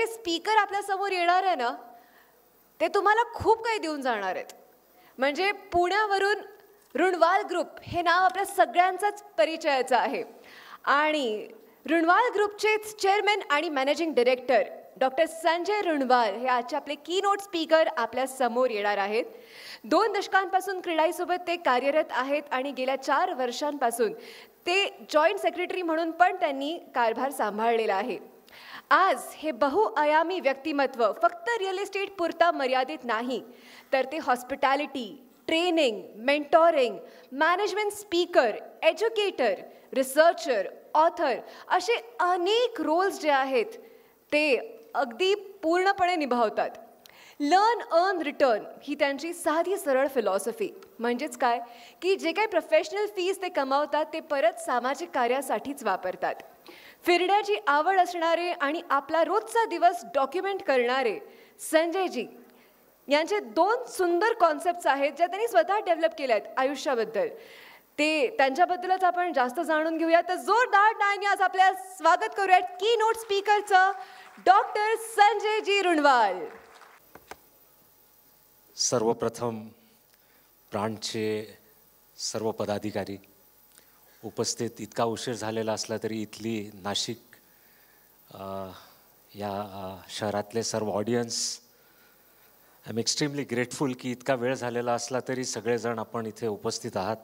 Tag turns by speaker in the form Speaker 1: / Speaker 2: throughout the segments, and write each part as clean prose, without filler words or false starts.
Speaker 1: जे स्पीकर आपल्यासमोर येणार आहे ना, ते तुम्हाला खूप काही देऊन जाणार आहेत. म्हणजे पुण्यावरून रुणवाल ग्रुप हे नाव आपल्या सगळ्यांचाच परिचयाचं आहे. आणि रुणवाल ग्रुपचे चेअरमॅन आणि managing director doctor Sanjay Runwal हे आजचे आपले कीनोट स्पीकर आपल्या समोर येणार आहेत. 2 दशकांपासून क्रीडाईसोबत ते कार्यरत आहेत आणि गेल्या 4 वर्षांपासून ते जॉईंट सेक्रेटरी म्हणून पण त्यांनी कारभार सांभाळलेला आहे. आज हे बहुआयामी व्यक्तिमत्व फक्त रिअल इस्टेट पुरता मर्यादित नाही, तर ते hospitality, training, mentoring, management speaker, educator, researcher, author असे अनेक रोल्स जे आहेत ते अगदी पूर्णपणे निभावतात. लर्न, अर्न, रिटर्न ही त्यांची साधी सरळ फिलॉसॉफी. म्हणजेच काय की जे काही प्रोफेशनल फीज ते कमावतात ते परत सामाजिक कार्यासाठीच वापरतात. फिरण्याची आवड असणारे आणि आपला रोजचा दिवस डॉक्युमेंट करणारे संजयजी यांचे 2 सुंदर कॉन्सेप्ट्स आहेत ज्या त्यांनी स्वतः डेव्हलप केल्या आहेत आयुष्याबद्दल. ते त्यांच्याबद्दलच आपण जास्त जाणून घेऊया. तर जोरदार टाळ्यांनी आज आपल्या स्वागत करूयात कीनोट स्पीकरचं डॉक्टर संजयजी रुणवाल.
Speaker 2: सर्वप्रथम प्राणचे सर्व पदाधिकारी उपस्थित, इतका उशीर झालेला असला तरी इथली नाशिक या शहरातले सर्व audience, I am extremely grateful की इतका वेळ झालेला असला तरी सगळेजण आपण इथे उपस्थित आहात.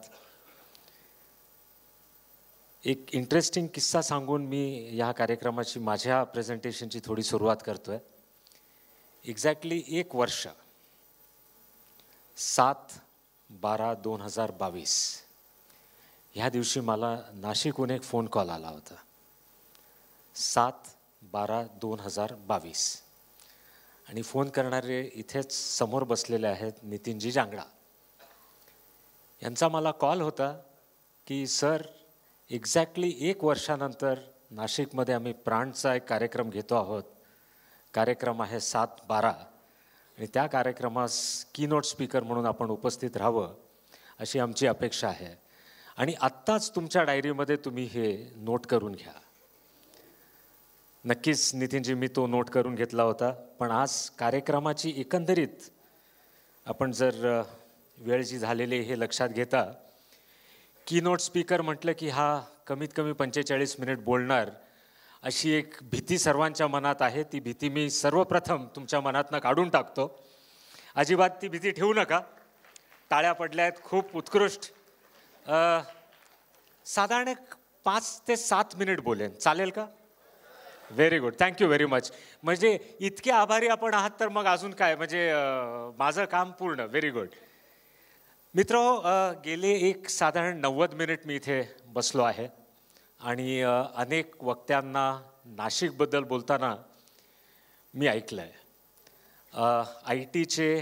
Speaker 2: एक इंटरेस्टिंग किस्सा सांगून मी या कार्यक्रमाची, माझ्या प्रेझेंटेशनची थोडी सुरुवात करतोय. एक्झॅक्टली 1 वर्ष 7/12/2022 ह्या दिवशी मला नाशिकहून एक फोन कॉल आला होता. 7/12/2022 आणि फोन करणारे इथेच समोर बसलेले आहेत नितीनजी जांगडा. यांचा मला कॉल होता की सर, एक्झॅक्टली 1 वर्षानंतर नाशिकमध्ये आम्ही प्राणचा एक कार्यक्रम घेतो आहोत. कार्यक्रम आहे 7/12 आणि त्या कार्यक्रमास कीनोट स्पीकर म्हणून आपण उपस्थित राहावं अशी आमची अपेक्षा आहे आणि आत्ताच तुमच्या डायरीमध्ये तुम्ही हे नोट करून घ्या. नक्कीच नितीनजी, मी तो नोट करून घेतला होता. पण आज कार्यक्रमाची एकंदरीत आपण जर वेळ जी झालेली हे लक्षात घेता, कीनोट स्पीकर म्हटलं की हा कमीत कमी 45 मिनिट बोलणार अशी एक भीती सर्वांच्या मनात आहे. ती भीती मी सर्वप्रथम तुमच्या मनातनं काढून टाकतो. अजिबात ती भीती ठेवू नका. टाळ्या पडल्या आहेत, खूप उत्कृष्ट. साधारण 5 ते 7 मिनिट बोलेन, चालेल का? Very good, thank you very much. म्हणजे इतके आभारी आपण आहात तर मग अजून काय, म्हणजे माझं काम पूर्ण. Very good. मित्रहो, गेले एक साधारण 90 मिनिट मी इथे बसलो आहे आणि अनेक वक्त्यांना नाशिकबद्दल बोलताना मी ऐकलं आहे. IT चे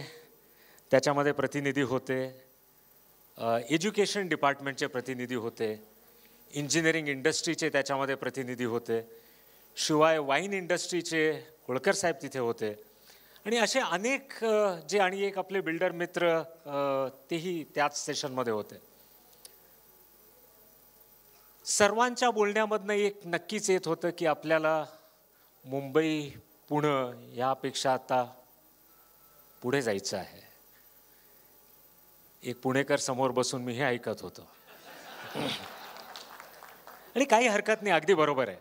Speaker 2: त्याच्यामध्ये प्रतिनिधी होते, एज्युकेशन डिपार्टमेंटचे प्रतिनिधी होते, इंजिनिअरिंग इंडस्ट्रीचे त्याच्यामध्ये प्रतिनिधी होते, शिवाय वाईन इंडस्ट्रीचे होळकर साहेब तिथे होते आणि असे अनेक जे, आणि एक आपले बिल्डर मित्र तेही त्याच सेशनमध्ये होते. सर्वांच्या बोलण्यामधनं एक नक्कीच येत होतं की आपल्याला मुंबई, पुणे यापेक्षा आता पुढे जायचं आहे. एक पुणेकर समोर बसून मी हे ऐकत होतो आणि काही हरकत नाही, अगदी बरोबर आहे.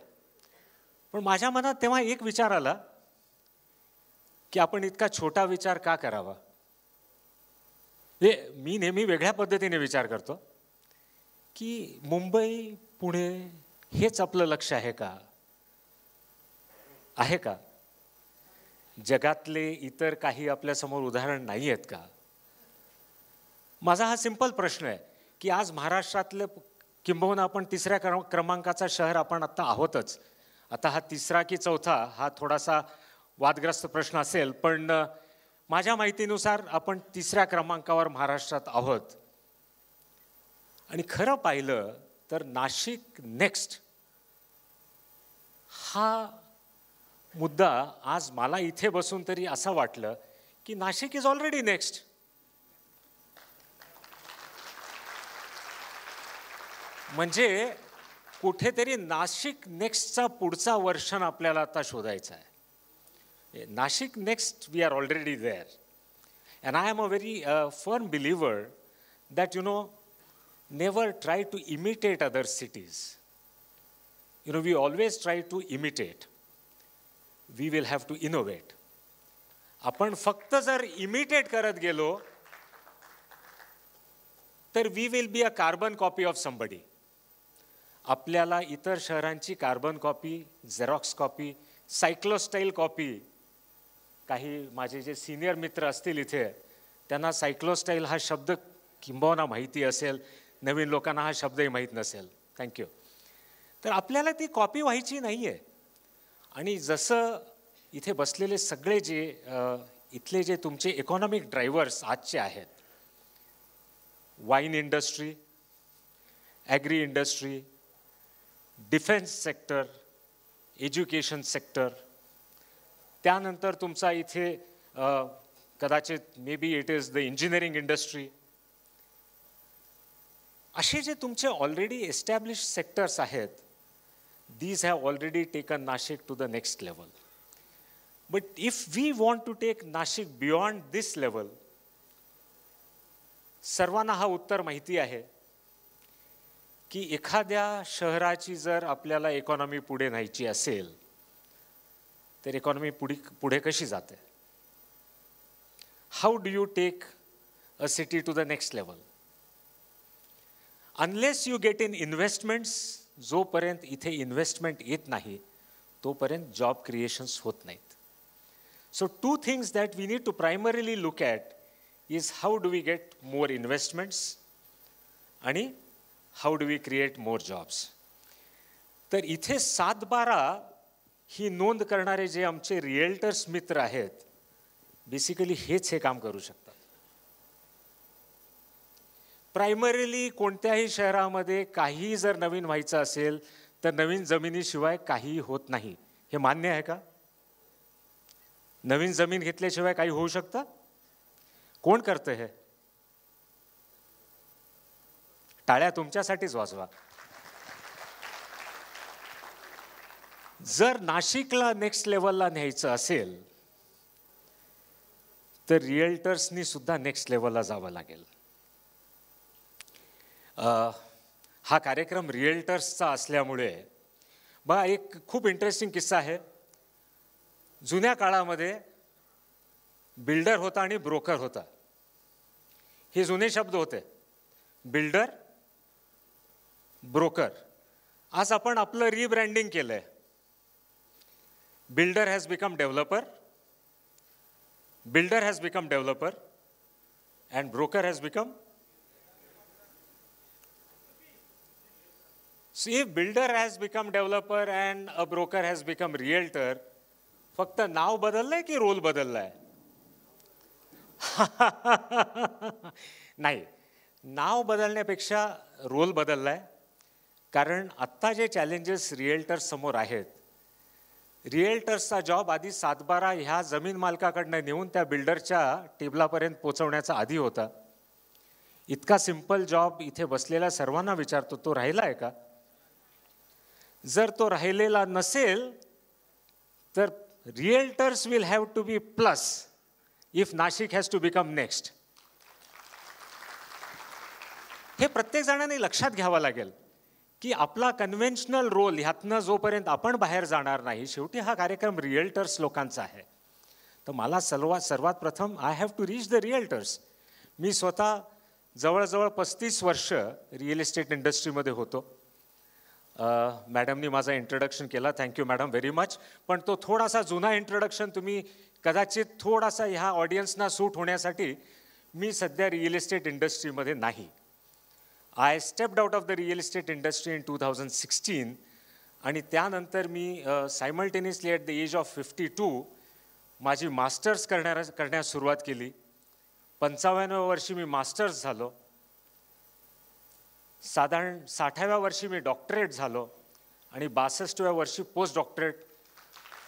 Speaker 2: पण माझ्या मनात तेव्हा एक विचार आला की आपण इतका छोटा विचार का करावा. हे मी नेहमी वेगळ्या पद्धतीने विचार करतो की मुंबई, पुणे हेच आपलं लक्ष आहे का? आहे का? जगातले इतर काही आपल्यासमोर उदाहरण नाही आहेत का? माझा हा सिंपल प्रश्न आहे की आज महाराष्ट्रातले किंबहुना आपण 3ऱ्या क्रमांकाचा शहर आपण आत्ता आहोतच. आता हा 3रा की 4था हा थोडासा वादग्रस्त प्रश्न असेल, पण माझ्या माहितीनुसार आपण 3ऱ्या क्रमांकावर महाराष्ट्रात आहोत. आणि खरं पाहिलं तर नाशिक नेक्स्ट हा मुद्दा आज मला इथे बसून तरी असं वाटलं की नाशिक इज ऑलरेडी नेक्स्ट. म्हणजे कुठेतरी नाशिक नेक्स्टचा पुढचा वर्षन आपल्याला आता शोधायचा आहे. Nashik next, we are already there. And I am a very firm believer that, never try to imitate other cities. We always try to imitate. We will have to innovate. आपण फक्त जर इमिटेट करत गेलो तर we will be a carbon copy of somebody. आपल्याला इतर शहरांची carbon copy, xerox copy, cyclostyle copy, काही माझे जे सिनियर मित्र असतील इथे त्यांना सायक्लोस्टाईल हा शब्द किंबहुना माहिती असेल, नवीन लोकांना हा शब्दही माहीत नसेल. थँक्यू. तर आपल्याला ती कॉपी व्हायची नाही आहे. आणि जसं इथे बसलेले सगळे जे इथले जे तुमचे इकॉनॉमिक ड्रायव्हर्स आजचे आहेत, wine industry, agri industry, defence sector, education sector, त्यानंतर तुमचा इथे कदाचित maybe it is the engineering industry, असे जे तुमचे ऑलरेडी एस्टॅब्लिश सेक्टर्स आहेत, these have already taken Nashik to the next level. But if we want to take Nashik beyond this level, सर्वांना हा उत्तर माहिती आहे की एखाद्या शहराची जर आपल्याला इकॉनॉमी पुढे न्यायची असेल तर इकॉनॉमी पुढे कशी जाते? How do you take a city to the next level? Unless you get in investments, जोपर्यंत इथे इन्व्हेस्टमेंट येत नाही तोपर्यंत जॉब क्रिएशन्स होत नाहीत. So two things that we need to primarily look at is how do we get more investments आणि how do we create more jobs. तर इथे 7/12 ही नोंद करणारे जे आमचे रिएल्टर्स मित्र आहेत, बेसिकली हेच हे काम करू शकतात. प्रायमरीली कोणत्याही शहरामध्ये काही जर नवीन व्हायचं असेल तर नवीन जमिनीशिवाय काही होत नाही. हे मान्य आहे का? नवीन जमीन घेतल्याशिवाय काही होऊ शकतं? कोण करतं हे? टाळ्या तुमच्यासाठीच वाजवा. जर नाशिकला नेक्स्ट लेवलला न्यायचं असेल तर रिएल्टर्सनी सुद्धा नेक्स्ट लेवलला जावं लागेल. हा कार्यक्रम रिएल्टर्सचा असल्यामुळे बघा, एक खूप इंटरेस्टिंग किस्सा आहे. जुन्या काळामध्ये बिल्डर होता आणि ब्रोकर होता. हे जुने शब्द होते, बिल्डर, ब्रोकर. आज आपण आपलं रिब्रँडिंग केलंय. Builder has become developer, builder has become developer and broker has become. So if builder has become developer and a broker has become realtor, फक्त नाव बदललंय की रोल बदललाय? नाही, नाव बदलण्यापेक्षा रोल बदललाय. कारण आत्ता जे चॅलेंजेस रिएल्टर समोर आहेत, रिएल्टर्सचा जॉब आधी 7/12 ह्या जमीन मालकाकडनं नेऊन त्या बिल्डरच्या टेबलापर्यंत पोहोचवण्याचा आधी होता. इतका सिंपल जॉब इथे बसलेल्या सर्वांना विचारतो, तो राहिला आहे का? जर तो राहिलेला नसेल तर realtors will have to be plus if Nashik has to become next. हे प्रत्येक जणांनी लक्षात घ्यावं लागेल की आपला कन्व्हेन्शनल रोल ह्यातनं जोपर्यंत आपण बाहेर जाणार नाही, शेवटी हा कार्यक्रम रिएल्टर्स लोकांचा आहे. तर मला सर्वात प्रथम I have to reach the realtors. मी स्वतः जवळजवळ 35 वर्ष रिअल इस्टेट इंडस्ट्रीमध्ये होतो. मॅडमनी माझा इंट्रोडक्शन केला, थँक्यू मॅडम व्हेरी मच. पण तो थोडासा जुना इंट्रोडक्शन तुम्ही कदाचित थोडासा ह्या ऑडियन्सना सूट होण्यासाठी मी सध्या रिअल इस्टेट इंडस्ट्रीमध्ये नाही. I stepped out of the real estate industry in 2016 आणि त्यानंतर मी simultaneously at the age of 52 माझी मास्टर्स करण्यास सुरुवात केली. 55व्या वर्षी मी मास्टर्स झालो. साधारण 60व्या वर्षी मी डॉक्टरेट झालो आणि 62व्या वर्षी post doctorate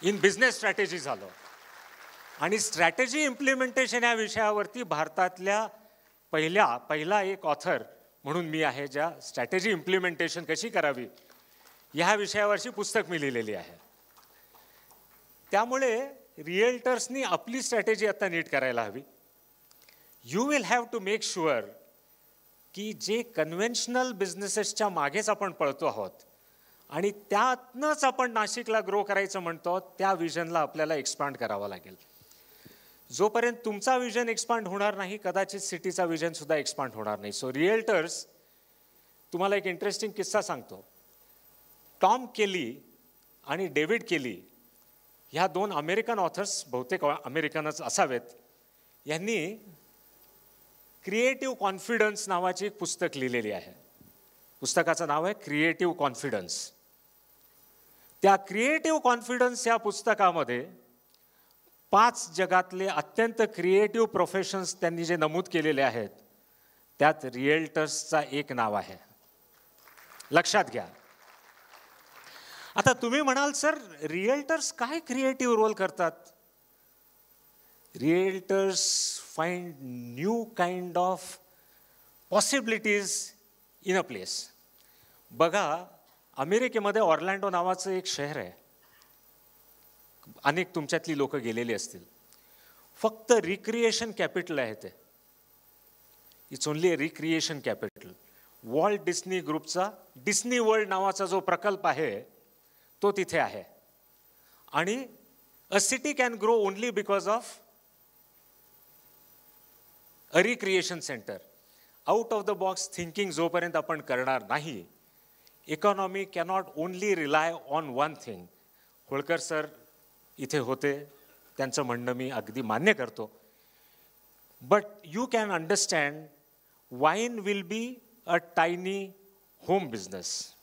Speaker 2: in business strategy झालो. आणि स्ट्रॅटेजी इम्प्लिमेंटेशन या विषयावरती भारतातल्या पहिला एक ऑथर म्हणून मी आहे, ज्या स्ट्रॅटेजी इम्प्लिमेंटेशन कशी करावी ह्या विषयावरची पुस्तक मी लिहिलेली आहे. त्यामुळे रिअल्टर्सनी आपली स्ट्रॅटेजी आता नीट करायला हवी. You will have to make sure की जे कन्व्हेन्शनल बिझनेसेसच्या मागेच आपण पळतो आहोत आणि त्यातनंच आपण नाशिकला ग्रो करायचं म्हणतो, त्या विजनला आपल्याला एक्सपांड करावं लागेल. जोपर्यंत तुमचा विजन एक्सपांड होणार नाही, कदाचित सिटीचा विजन सुद्धा एक्सपांड होणार नाही. सो रिअल्टर्स, तुम्हाला एक इंटरेस्टिंग किस्सा सांगतो. टॉम केली आणि डेव्हिड केली ह्या 2 अमेरिकन ऑथर्स, बहुतेक अमेरिकनच असावेत, यांनी क्रिएटिव्ह कॉन्फिडन्स नावाची एक पुस्तक लिहिलेली आहे. पुस्तकाचं नाव आहे क्रिएटिव्ह कॉन्फिडन्स. त्या क्रिएटिव्ह कॉन्फिडन्स या पुस्तकामध्ये 5 जगातले अत्यंत क्रिएटिव्ह प्रोफेशन्स त्यांनी जे नमूद केलेले आहेत, त्यात रिअल्टर्सचा एक नाव आहे. लक्षात घ्या. आता तुम्ही म्हणाल, सर रिअल्टर्स काय क्रिएटिव्ह रोल करतात? Realtors find new kind of possibilities in a place. बघा, अमेरिकेमध्ये ऑर्लँडो नावाचं एक शहर आहे. अनेक तुमच्यातली लोक गेलेली असतील. फक्त रिक्रिएशन कॅपिटल आहे ते. It's only a recreation capital. Walt Disney ग्रुपचा डिस्नी वर्ल्ड नावाचा जो प्रकल्प आहे तो तिथे आहे. आणि a city can grow only because of a recreation centre. Out of the box thinking जोपर्यंत आपण करणार नाही, economy cannot only rely on one thing. Holkar sir इथे होते, त्यांचं म्हणणं मी अगदी मान्य करतो. But you can understand wine will be a tiny home business.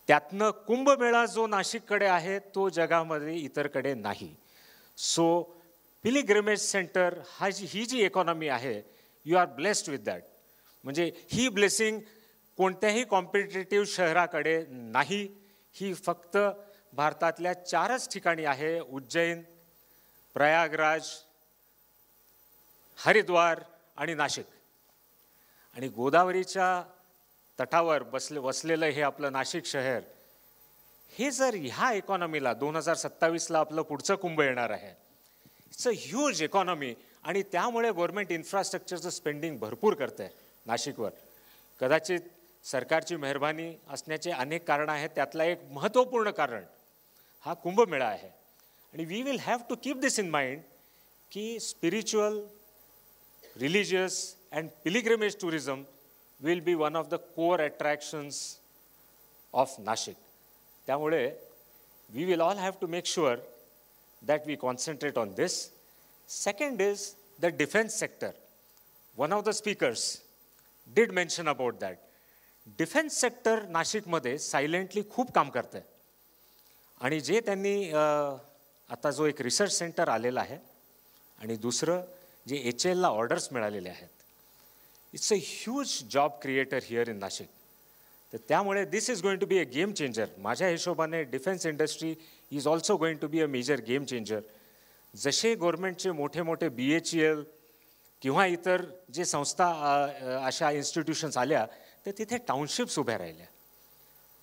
Speaker 2: त्यातनं कुंभमेळा जो नाशिककडे आहे तो जगामध्ये इतरकडे नाही. सो पिलिग्रिमेज सेंटर ही जी इकॉनॉमी आहे, you are blessed with that. म्हणजे ही ब्लेसिंग कोणत्याही कॉम्पिटेटिव्ह शहराकडे नाही. ही फक्त भारतातल्या 4च ठिकाणी आहे. उज्जैन, प्रयागराज, हरिद्वार आणि नाशिक. आणि गोदावरीच्या तटावर वसलेलं हे आपलं नाशिक शहर, हे जर ह्या इकॉनॉमीला 2027ला आपलं पुढचं कुंभ येणार आहे. It's a huge economy. आणि त्यामुळे गव्हर्नमेंट इन्फ्रास्ट्रक्चरचं स्पेंडिंग भरपूर करतं आहे नाशिकवर. कदाचित सरकारची मेहरबानी असण्याचे अनेक कारणं आहेत. त्यातला एक महत्त्वपूर्ण कारण हा कुंभमेळा आहे. आणि we will have to keep this in mind की spiritual, religious and pilgrimage tourism will be one of the core attractions of Nashik. त्यामुळे we will all have to make sure that we concentrate on this. Second is the defense sector. One of the speakers did mention about that. Defense sector नाशिकमध्ये silently खूप काम करतं आहे. आणि जे त्यांनी आता जो एक रिसर्च सेंटर आलेला आहे आणि दुसरं जे HALला ऑर्डर्स मिळालेले आहेत, it's a huge job creator here in Nashik. तर त्यामुळे this is going to be a game changer. माझ्या हिशोबाने defence industry is also going to be a major game changer. जसे गव्हर्नमेंटचे मोठे मोठे BHEL किंवा इतर जे संस्था अशा इन्स्टिट्यूशन्स आल्या, तर तिथे टाउनशिप्स उभ्या राहिल्या.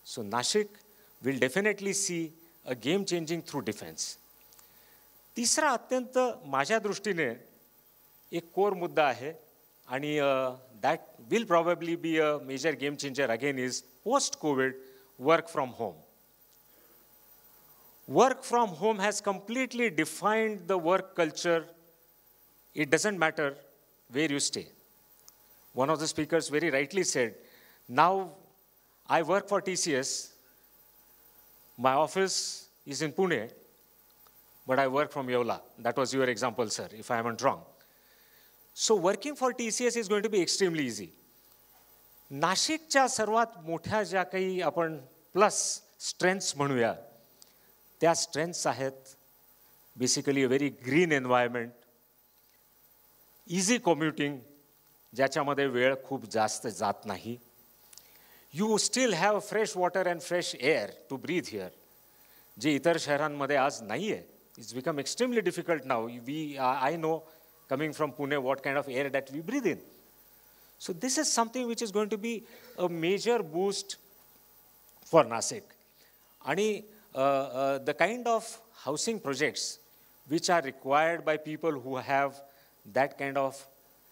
Speaker 2: So Nashik will definitely see a game changing through defence. तिसरा अत्यंत माझ्या दृष्टीने एक कोर मुद्दा आहे आणि that will probably be a major game changer again is post-COVID work from home. Work from home has completely defined the work culture. It doesn't matter where you stay. One of the speakers very rightly said, now I work for TCS. My office is in Pune, but I work from Yeola. That was your example, sir, if I am not wrong. So working for TCS is going to be extremely easy. नाशिकच्या सर्वात मोठ्या ज्या काही आपण plus strengths म्हणूया, त्या strengths आहेत basically a very green environment, easy commuting ज्याच्यामध्ये वेळ खूप जास्त जात नाही, you still have fresh water and fresh air to breathe here, जे इतर शहरांमध्ये आज नाही आहे. It's become extremely difficult now. I know coming from Pune what kind of air that we breathe in. So this is something which is going to be a major boost for Nasik. And the kind of housing projects which are required by people who have that kind of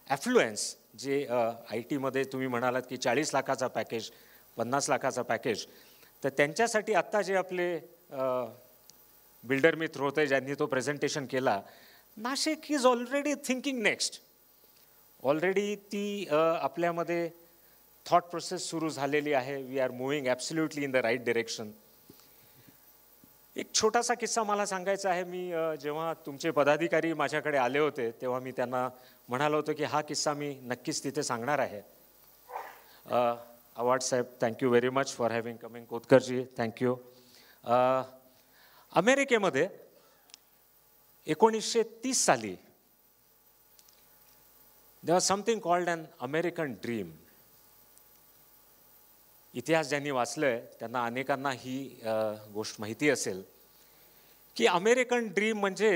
Speaker 2: affluence, जे IT मध्ये तुम्ही म्हणालात की 40 लाखाचा package, 50 लाखाचा package, तर त्यांच्यासाठी आत्ता जे आपले बिल्डर मित्र होते ज्यांनी तो प्रेझेंटेशन केला, Nashik is already thinking next. Already ती आपल्यामध्ये थॉट प्रोसेस सुरू झालेली आहे. We are moving absolutely in the right direction. एक छोटासा किस्सा मला सांगायचा आहे. मी जेव्हा तुमचे पदाधिकारी माझ्याकडे आले होते तेव्हा मी त्यांना म्हणालो होतो की हा किस्सा मी नक्कीच तिथे सांगणार आहे. अवॉर्ड साहेब, thank you very much for having coming. कोतकरजी, थँक्यू. अमेरिकेमध्ये 1930 साली there was something called an American dream. इतिहास ज्यांनी वाचलंय त्यांना अनेकांना ही गोष्ट माहिती असेल की अमेरिकन ड्रीम म्हणजे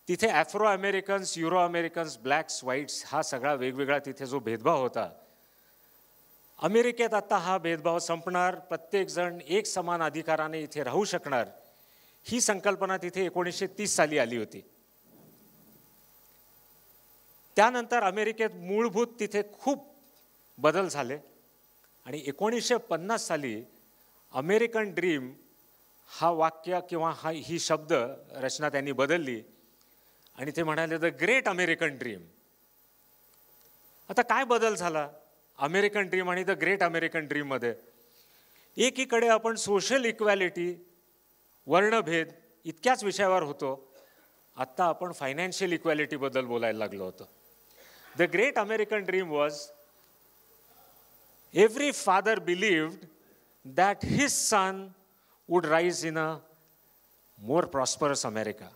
Speaker 2: तिथे Afro Americans, euro Americans, blanks, whites हा सगळा वेगवेगळा तिथे जो भेदभाव होता, अमेरिकेत आता हा भेदभाव संपणार, प्रत्येकजण एक समान अधिकाराने इथे राहू शकणार, ही संकल्पना तिथे 1930 साली आली होती. त्यानंतर अमेरिकेत मूलभूत तिथे खूप बदल झाले आणि 1950 साली अमेरिकन ड्रीम हा वाक्य किंवा ही शब्द रचना त्यांनी बदलली आणि ते म्हणाले द ग्रेट अमेरिकन ड्रीम. आता काय बदल झाला अमेरिकन ड्रीम आणि द ग्रेट अमेरिकन ड्रीममध्ये? एकीकडे आपण सोशल इक्वॅलिटी, वर्णभेद इतक्याच विषयावर होतो, आत्ता आपण फायनान्शियल इक्वॅलिटीबद्दल बोलायला लागलो होतो. The great American dream was every father believed that his son would rise in a more prosperous America.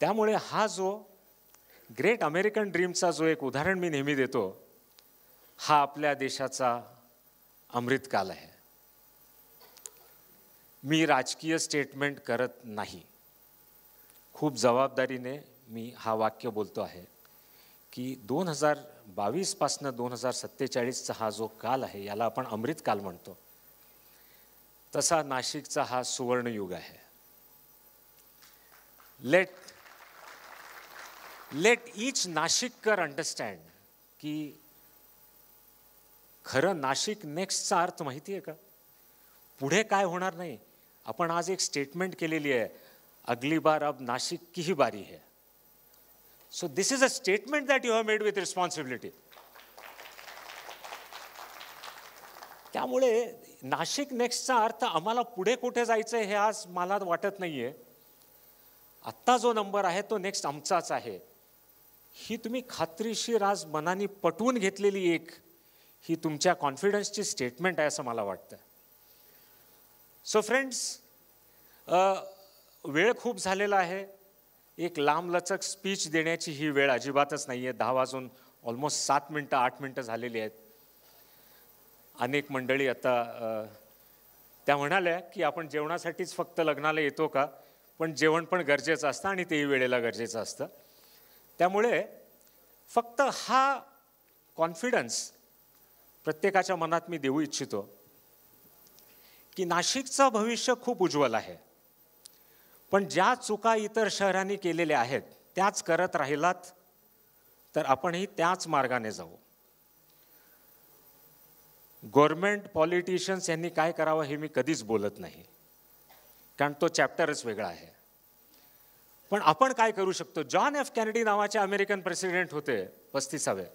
Speaker 2: त्यामुळे हा जो ग्रेट अमेरिकन ड्रीमचा जो एक उदाहरण मी नेहमी देतो, हा आपल्या देशाचा अमृतकाल आहे. मी राजकीय स्टेटमेंट करत नाही, खूप जबाबदारीने मी हा वाक्य बोलतो आहे की 2022 पासून 2047चा हा जो काल आहे याला आपण अमृतकाल म्हणतो, तसा नाशिकचा हा सुवर्णयुग आहे. लेट ईच नाशिककर अंडरस्टँड की खरं नाशिक नेक्स्टचा अर्थ माहिती आहे का? पुढे काय होणार नाही. आपण आज एक स्टेटमेंट केलेली आहे, अगली बार अब नाशिक की ही बारी है. So this is a statement that you have made with responsibility. त्यामुळे नाशिक नेक्स्टचा अर्थ आम्हाला पुढे कुठे जायचं हे आज मला वाटत नाहीये. आत्ता जो नंबर आहे तो नेक्स्ट आमचाच आहे, ही तुम्ही खात्रीशीर आज मनाने पटवून घेतलेली एक ही तुमच्या कॉन्फिडन्सची स्टेटमेंट आहे असं मला वाटतं. सो फ्रेंड्स, वेळ खूप झालेला आहे. एक लांबलचक स्पीच देण्याची ही वेळ अजिबातच नाही आहे. 10 वाजून ऑलमोस्ट 7 मिनटं 8 मिनटं झालेली आहेत. अनेक मंडळी आता त्या म्हणाल्या की आपण जेवणासाठीच फक्त लग्नाला येतो का, पण जेवण पण गरजेचं असतं आणि तेही वेळेला गरजेचं असतं. त्यामुळे फक्त हा कॉन्फिडन्स प्रत्येकाच्या मनात मी देऊ इच्छितो की नाशिकचं भविष्य खूप उज्ज्वल आहे, पण ज्या चुका इतर शहरांनी केलेल्या आहेत त्याच करत राहिलात तर आपणही त्याच मार्गाने जाऊ. गव्हर्नमेंट, पॉलिटिशियन्स यांनी काय करावं हे मी कधीच बोलत नाही, कारण तो चॅप्टरच वेगळा आहे. पण आपण काय करू शकतो? जॉन एफ केनेडी नावाचे अमेरिकन प्रेसिडेंट होते 35वे.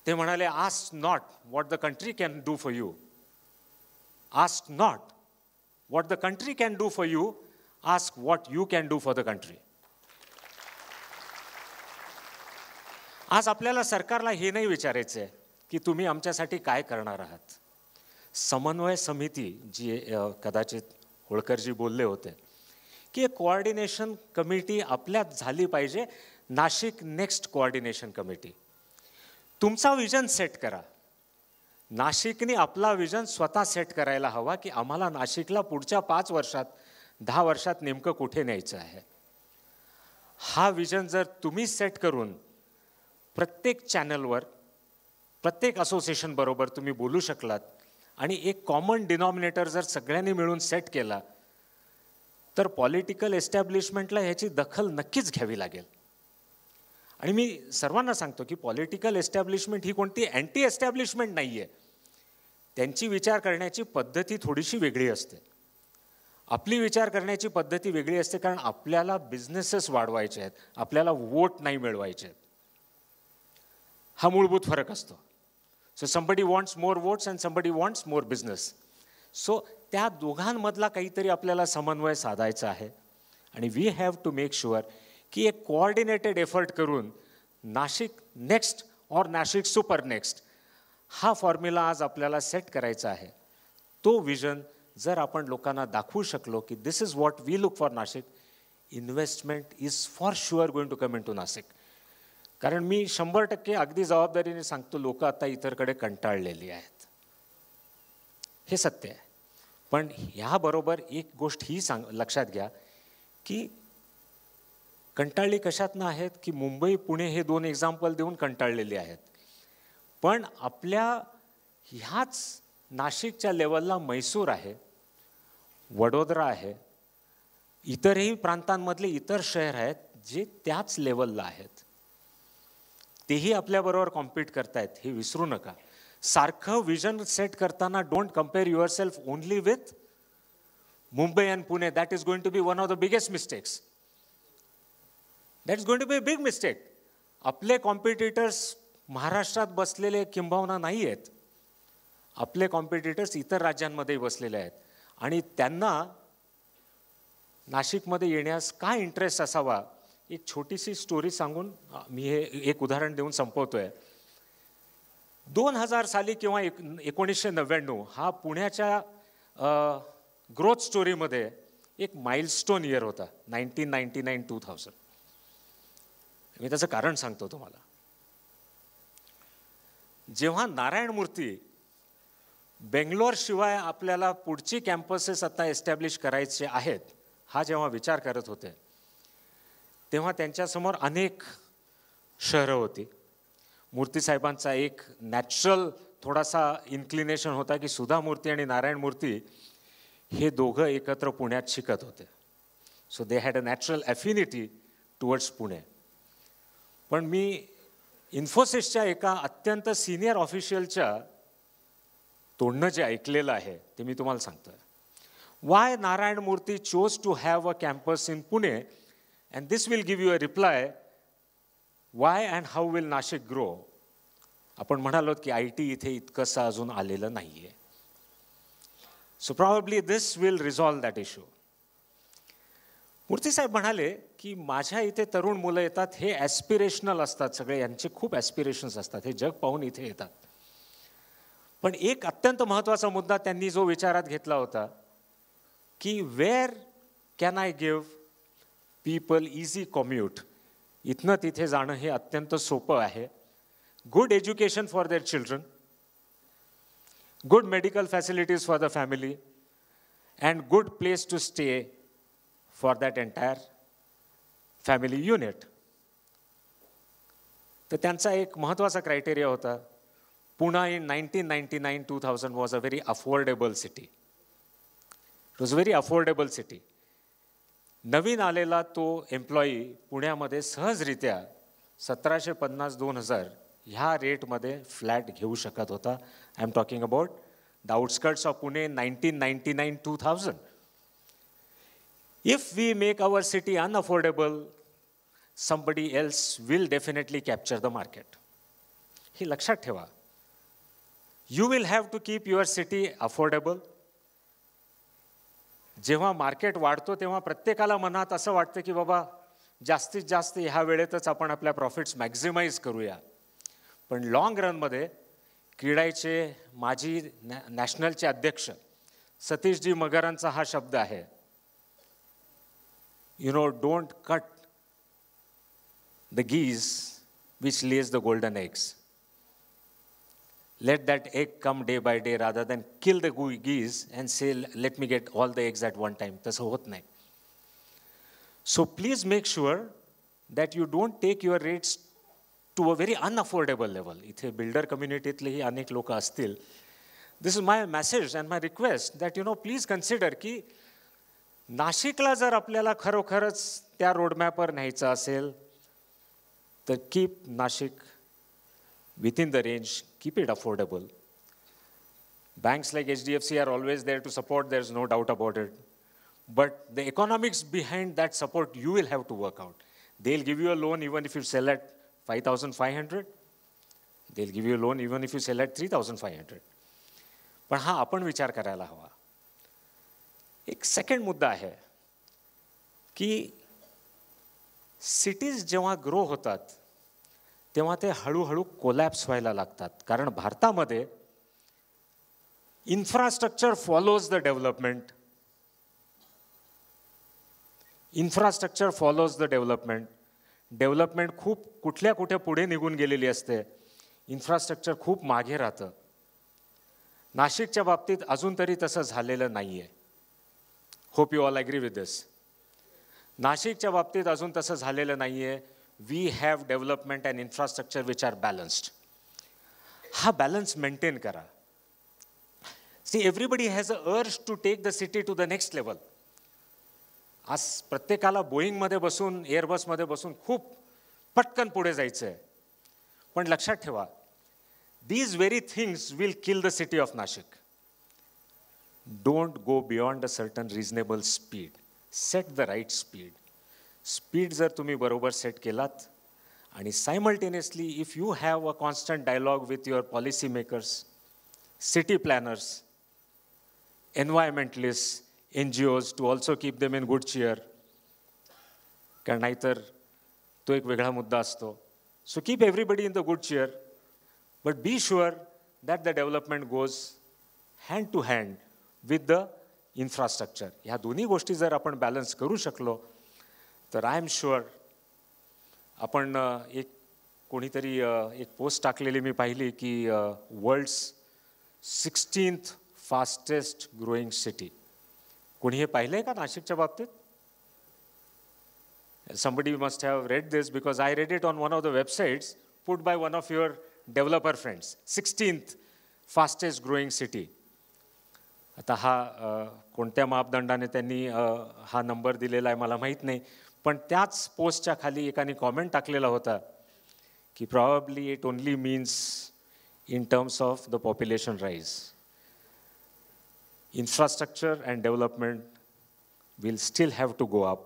Speaker 2: ते म्हणाले, ask not what the country can do for you, ask not what the country can do for you, ask what you can do for the country. आज आपल्याला सरकारला हे नाही विचारायचं आहे की तुम्ही आमच्यासाठी काय करणार आहात. समन्वय समिती जी कदाचित होळकरजी बोलले होते की एक कोऑर्डिनेशन कमिटी आपल्यात झाली पाहिजे, नाशिक नेक्स्ट कोऑर्डिनेशन कमिटी. तुमचा विजन सेट करा. नाशिकने आपला विजन स्वतः सेट करायला हवा की आम्हाला नाशिकला पुढच्या 5 वर्षात 10 वर्षात नेमकं कुठे न्यायचं आहे. हा विजन जर तुम्ही सेट करून प्रत्येक चॅनलवर, प्रत्येक असोसिएशन बरोबर तुम्ही बोलू शकलात आणि एक कॉमन डिनॉमिनेटर जर सगळ्यांनी मिळून सेट केला तर पॉलिटिकल एस्टॅब्लिशमेंटला ह्याची दखल नक्कीच घ्यावी लागेल. आणि मी सर्वांना सांगतो की पॉलिटिकल एस्टॅब्लिशमेंट ही कोणती अँटी एस्टॅब्लिशमेंट नाही आहे. त्यांची विचार करण्याची पद्धती थोडीशी वेगळी असते. आपली विचार करण्याची पद्धती वेगळी असते, कारण आपल्याला बिझनेसेस वाढवायचे आहेत, आपल्याला वोट नाही मिळवायचे आहेत. हा मूलभूत फरक असतो. So somebody wants more votes and somebody wants more business. So त्या दोघांमधला काहीतरी आपल्याला समन्वय साधायचा आहे. आणि we have to make sure की एक कोऑर्डिनेटेड एफर्ट करून Nashik next or Nashik super next हा फॉर्म्युला आज आपल्याला सेट करायचा आहे. तो विजन जर आपण लोकांना दाखवू शकलो की this is what we look for Nashik, investment is for sure going to come into Nashik. कारण मी 100% अगदी जबाबदारीने सांगतो, लोक आता इतरकडे कंटाळलेली आहेत, हे सत्य आहे. पण ह्याबरोबर एक गोष्ट ही लक्षात घ्या की कंटाळली कशातनं आहेत की मुंबई पुणे हे 2 एक्झाम्पल देऊन कंटाळलेली आहेत. पण आपल्या ह्याच नाशिकच्या लेवलला म्हैसूर आहे, वडोदरा आहे, इतरही प्रांतांमधले इतर शहर आहेत जे त्याच लेवलला आहेत. तेही आपल्याबरोबर कॉम्पीट करतायत, हे विसरू नका. सारखं विजन सेट करताना don't compare yourself only with Mumbai and Pune. That is going to be one of the biggest mistakes. That is going to be a big mistake. आपले कॉम्पिटिटर्स महाराष्ट्रात बसलेले किंबहुना नाही आहेत. आपले कॉम्पिटिटर्स इतर राज्यांमध्येही बसलेले आहेत. आणि त्यांना नाशिकमध्ये येण्यास काय इंटरेस्ट असावा, एक छोटीशी स्टोरी सांगून मी हे एक उदाहरण देऊन संपवतोय. 2000 साली किंवा 1999 हा पुण्याच्या ग्रोथ स्टोरीमध्ये एक माइलस्टोन इयर होता, 1999-2000. मी त्याचं कारण सांगतो तुम्हाला. जेव्हा नारायण मूर्ती बेंगलोर शिवाय आपल्याला पुढची कॅम्पसेस आता एस्टॅब्लिश करायचे आहेत हा जेव्हा विचार करत होते, तेव्हा त्यांच्यासमोर अनेक शहरं होती. मूर्ती साहेबांचा एक नॅचरल थोडासा इन्क्लिनेशन होता की सुधा मूर्ती आणि नारायण मूर्ती हे दोघं एकत्र पुण्यात शिकत होते. So they had a natural affinity towards Pune. पण मी इन्फोसिसच्या एका अत्यंत सिनियर ऑफिशियलच्या तोंडनं जे ऐकलेलं आहे ते मी तुम्हाला सांगतोय. Why Narayana Murthy chose to have a campus in Pune, and this will give you a reply why and how will Nashik grow. आपण म्हणालो की IT इथे इतकंसं अजून आलेलं नाही आहे. So probably this will resolve that issue. मूर्ती साहेब म्हणाले की माझ्या इथे तरुण मुलं येतात, हे ॲस्पिरेशनल असतात सगळे, यांचे खूप ॲस्पिरेशन्स असतात, हे जग पाहून इथे येतात. पण एक अत्यंत महत्त्वाचा मुद्दा त्यांनी जो विचारात घेतला होता की where can I give people easy commute. इथनं तिथे जाणं हे अत्यंत सोपं आहे. Good education for their children, good medical facilities for the family, and good place to stay for that entire family unit. तर त्यांचा एक महत्त्वाचा क्रायटेरिया होता. Pune in 1999-2000 was a very affordable city. It was a very affordable city. नवीन आलेला तो employee पुण्यामध्ये सहजरित्या 1750-2000 ह्या रेटमध्ये फ्लॅट घेऊ शकत होता. I am talking about the outskirts of Pune 1999-2000. If we make our city unaffordable, somebody else will definitely capture the market. हे लक्षात ठेवा. You will have to keep your city affordable. जेव्हा मार्केट वाढतो तेव्हा प्रत्येकाला मनात असं वाटतं की बाबा जास्तीत जास्त ह्या वेळेतच आपण आपल्या प्रॉफिट्स मॅक्झिमाइज करूया. पण लॉंग रनमध्ये क्रीडाईचे माजी नॅशनलचे अध्यक्ष सतीशजी मगरांचा हा शब्द आहे, you know, don't cut the geese which lays the golden eggs. Let that egg come day by day rather than kill the geese and say, let me get all the eggs at one time. तसं होत नाही. So please make sure that you don't take your rates to a very unaffordable level. इथे builder कम्युनिटीतलेही अनेक लोक असतील this is my message and my request that please consider की नाशिकला जर आपल्याला खरोखरच त्या रोडमॅपवर न्यायचं असेल तर keep Nashik within the range, keep it affordable. Banks like HDFC are always there to support, there's no doubt about it. But the economics behind that support, you will have to work out. They'll give you a loan even if you sell at 5,500. They'll give you a loan even if you sell at 3,500. पण हा आपण विचार करायला हवा. एक second मुद्दा आहे की सिटीज जेव्हा ग्रो होतात तेव्हा ते हळूहळू कोलॅप्स व्हायला लागतात. कारण भारतामध्ये infrastructure follows the development. Infrastructure follows the development. Development खूप कुठे पुढे निघून गेलेली असते, इन्फ्रास्ट्रक्चर खूप मागे राहतं. नाशिकच्या बाबतीत अजून तरी तसं झालेलं नाही आहे. Hope you all agree with this. नाशिकच्या बाबतीत अजून तसं झालेलं नाही आहे. We have development and infrastructure which are balanced. हा balance maintain करा. See, everybody has a urge to take the city to the next level. आज प्रत्येकाला बोईंगमध्ये बसून, एअरबसमध्ये बसून खूप पटकन पुढे जायचं आहे. पण लक्षात ठेवा, these very things will kill the city of Nashik. Don't go beyond a certain reasonable speed. Set the right speed. Speed जर तुम्ही बरोबर सेट केलात आणि simultaneously if you have a constant dialogue with your policy makers, city planners, environmentalist, NGOs to also keep them in good cheer. कारण नाहीतर तो एक वेगळा मुद्दा असतो. So keep everybody in the good cheer, but be sure that the development goes hand to hand with the infrastructure. ह्या दोन्ही गोष्टी जर आपण बॅलन्स करू शकलो तर आय एम शुअर. आपण एक कोणीतरी एक पोस्ट टाकलेली मी पाहिली की world's 16th fastest growing city. कोणी हे पाहिलं आहे का नाशिकच्या बाबतीत? Somebody must have read this because I read it on one of the websites put by one of your developer friends. 16th fastest growing city. आता हा कोणत्या मापदंडाने त्यांनी हा नंबर दिलेला आहे मला माहीत नाही. पण त्याच पोस्टच्या खाली एकाने कॉमेंट टाकलेला होता की probably it only means in terms of the population rise. Infrastructure and development will still have to go up.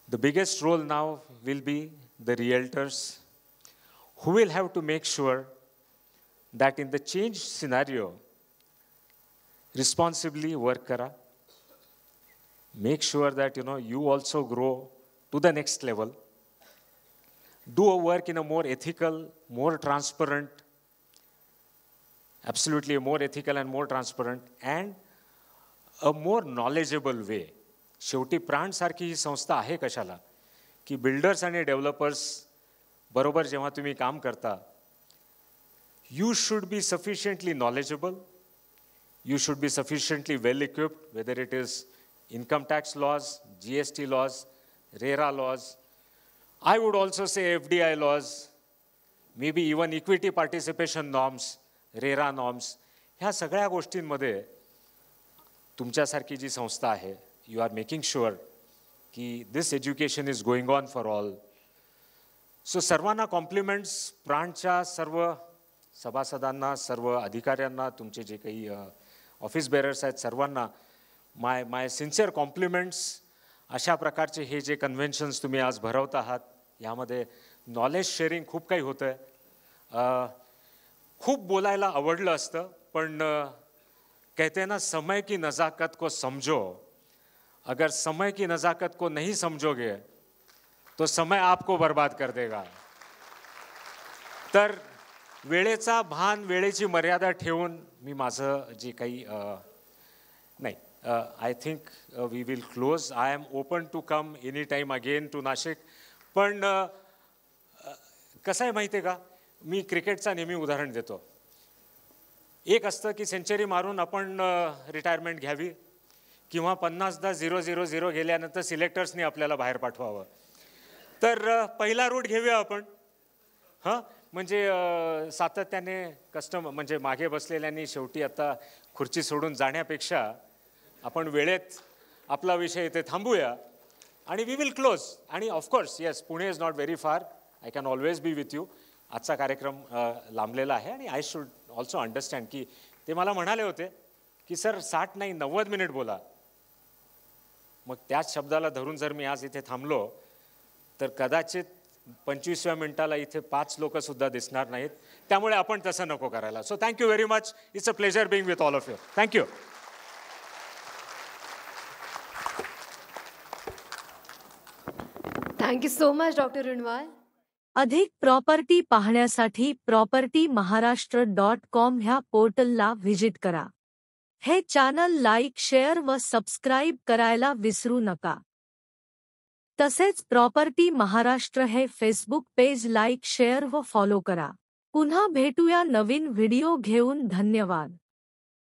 Speaker 2: The biggest role now will be the realtors who will have to make sure that in the change scenario, responsibly work kara. Make sure that you also grow to the next level. Do a work in a more ethical, more transparent, absolutely more ethical and more transparent and a more knowledgeable way. शेवटी प्राणसारखी ही संस्था आहे कशाला की builders आणि developers बरोबर जेव्हा तुम्ही काम करता, you should be sufficiently knowledgeable, you should be sufficiently well equipped, whether it is income tax laws, GST laws, RERA laws, I would also say FDI laws, maybe even equity participation norms, RERA norms. ह्या सगळ्या गोष्टींमध्ये तुमच्यासारखी जी संस्था आहे, you are making sure कि this education is going on for all. So सर्वांना compliments, प्राणच्या सर्व सभासदांना, सर्व अधिकाऱ्यांना, तुमचे जे काही ऑफिस बेरर्स आहेत सर्वांना माय सिन्सिअर कॉम्प्लिमेंट्स. अशा प्रकारचे हे जे कन्व्हेन्शन्स तुम्ही आज भरवत आहात यामध्ये नॉलेज शेअरिंग खूप काही होतं आहे. खूप बोलायला आवडलं असतं पण कहते हैं ना समय की नज़ाकत को समझो, अगर समय की नज़ाकत को नहीं समझोगे तो समय आपको बर्बाद कर देगा. तर वेळेचा भान, वेळेची मर्यादा ठेवून मी माझं जे काही नाही, I think we will close. I am open to come any time again to Nashik. पण कसं आहे माहिती आहे का, मी क्रिकेटचा नेहमी उदाहरण देतो. एक असतं की सेंचुरी मारून आपण रिटायरमेंट घ्यावी किंवा 50दा 0-0-0 गेल्यानंतर सिलेक्टर्सनी आपल्याला बाहेर पाठवावं. तर पहिला रूट घेऊया आपण. हां म्हणजे सातत्याने म्हणजे मागे बसलेल्यांनी शेवटी आता खुर्ची सोडून जाण्यापेक्षा आपण वेळेत आपला विषय इथे थांबूया आणि वी विल क्लोज. आणि of course yes, Pune is not very far, I can always be with you. आजचा कार्यक्रम लांबलेला आहे आणि आय शुड ऑल्सो अंडरस्टँड की ते मला म्हणाले होते की सर 60 नाही 90 मिनिट बोला. मग त्याच शब्दाला धरून जर मी आज इथे थांबलो तर कदाचित 25व्या मिनिटाला इथे 5 लोक सुद्धा दिसणार नाहीत. त्यामुळे आपण तसं नको करायला. So thank you very much. It's a pleasure being with all of you. Thank you.
Speaker 1: Thank you so much doctor Runwal.
Speaker 3: अधिक प्रॉपर्टी पाहण्यासाठी propertymaharaष्ट्र.com ह्या पोर्टलला व्हिजिट करा. हे चॅनल लाईक, शेअर व सबस्क्राईब करायला विसरू नका. तसेच प्रॉपर्टी महाराष्ट्र हे फेसबुक पेज लाईक, शेअर व फॉलो करा. पुन्हा भेटूया नवीन व्हिडिओ घेऊन. धन्यवाद.